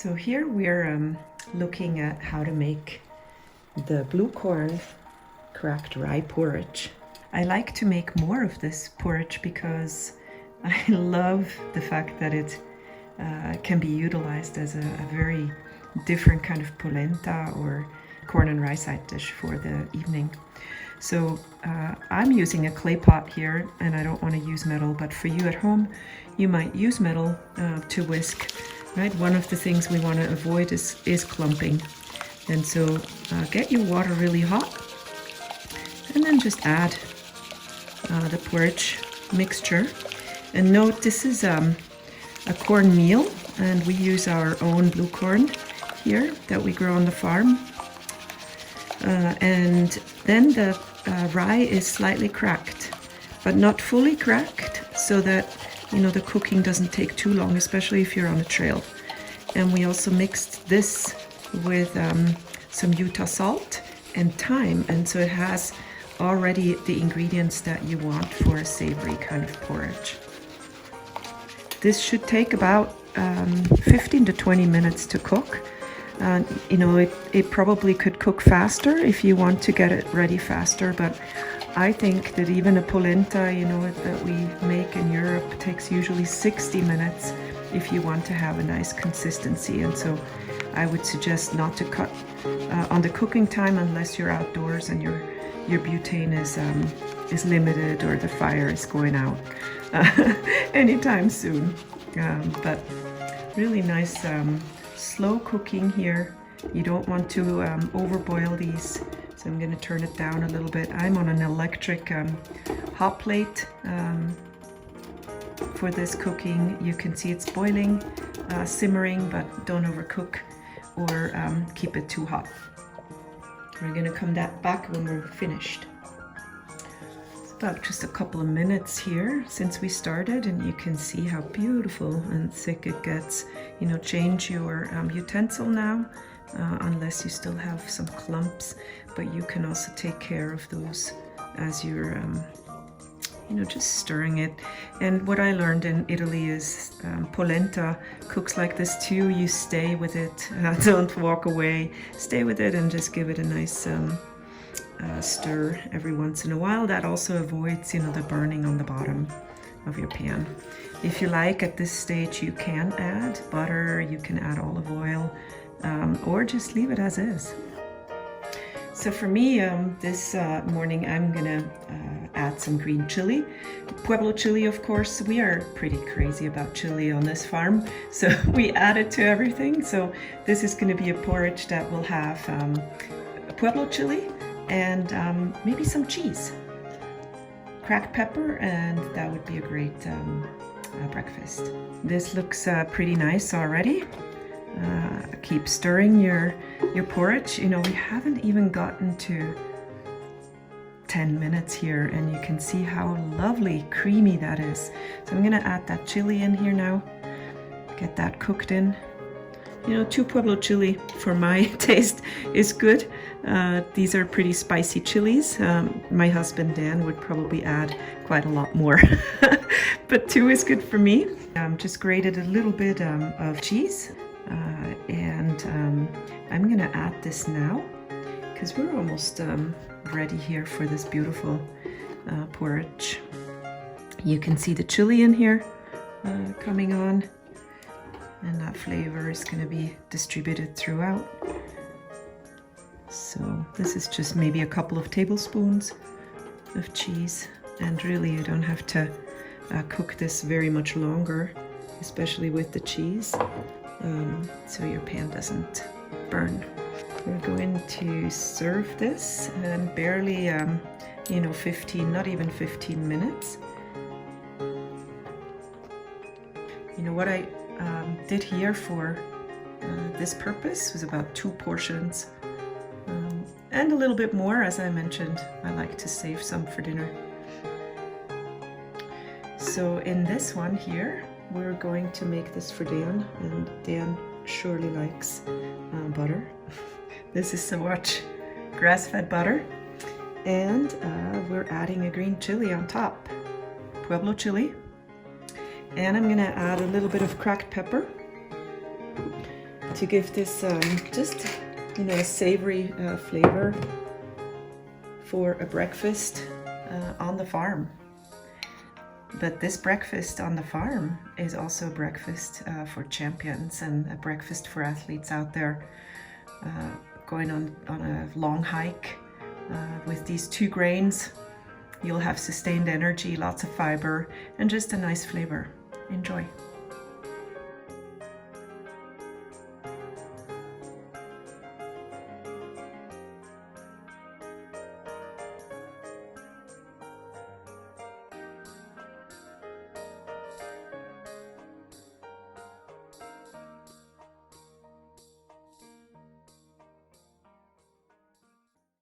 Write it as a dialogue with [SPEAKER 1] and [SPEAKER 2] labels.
[SPEAKER 1] So here we're looking at how to make the blue corn cracked rye porridge. I like to make more of this porridge because I love the fact that it can be utilized as a very different kind of polenta or corn and rice side dish for the evening. So I'm using a clay pot here, and I don't want to use metal, but for you at home, you might use metal to whisk. Right? One of the things we want to avoid is clumping. And so get your water really hot and then just add the porridge mixture. And note this is a corn meal, and we use our own blue corn here that we grow on the farm. And then the rye is slightly cracked, but not fully cracked, so that the cooking doesn't take too long, especially if you're on a trail. And we also mixed this with some Utah salt and thyme, and so it has already the ingredients that you want for a savory kind of porridge. This should take about 15 to 20 minutes to cook. It probably could cook faster if you want to get it ready faster, but I think that even a polenta, that we make in Europe takes usually 60 minutes if you want to have a nice consistency. And so I would suggest not to cut on the cooking time unless you're outdoors and your butane is limited or the fire is going out anytime soon. But really nice slow cooking here. You don't want to overboil these, so I'm going to turn it down a little bit. I'm on an electric hot plate for this cooking. You can see it's boiling, simmering, but don't overcook or keep it too hot. We're going to come back when we're finished. It's about just a couple of minutes here since we started, and you can see how beautiful and thick it gets. Change your utensil now, unless you still have some clumps, but you can also take care of those as you're just stirring it. And what I learned in Italy is polenta cooks like this too. You stay with it, don't walk away, stay with it and just give it a nice stir every once in a while. That also avoids the burning on the bottom of your pan. If you like, at this stage you can add butter, you can add olive oil, or just leave it as is. So for me, this morning I'm gonna add some green chili. Pueblo Chile, of course. We are pretty crazy about chili on this farm, so we add it to everything. So this is gonna be a porridge that will have Pueblo Chile and maybe some cheese, cracked pepper, and that would be a great breakfast. This looks pretty nice already. Keep stirring your porridge. We haven't even gotten to 10 minutes here, and you can see how lovely creamy that is. So I'm gonna add that chili in here now, get that cooked in. 2 Pueblo Chile for my taste is good. These are pretty spicy chilies. My husband Dan would probably add quite a lot more, but 2 is good for me. Just grated a little bit of cheese, and I'm gonna add this now because we're almost ready here for this beautiful porridge. You can see the chili in here coming on, and that flavor is going to be distributed throughout. So this is just maybe a couple of tablespoons of cheese, and really you don't have to cook this very much longer, especially with the cheese, so your pan doesn't burn. We're going to serve this in barely 15, not even 15 minutes. What I did here for this purpose was about 2 portions, and a little bit more. As I mentioned, I like to save some for dinner. So in this one here, we're going to make this for Dan, and Dan surely likes butter. This is so much grass-fed butter, and we're adding a green chili on top, Pueblo Chile. And I'm gonna add a little bit of cracked pepper, to give this just, you know, a savory flavor for a breakfast on the farm. But this breakfast on the farm is also a breakfast for champions and a breakfast for athletes out there going on a long hike. With these 2 grains, you'll have sustained energy, lots of fiber, and just a nice flavor. Enjoy.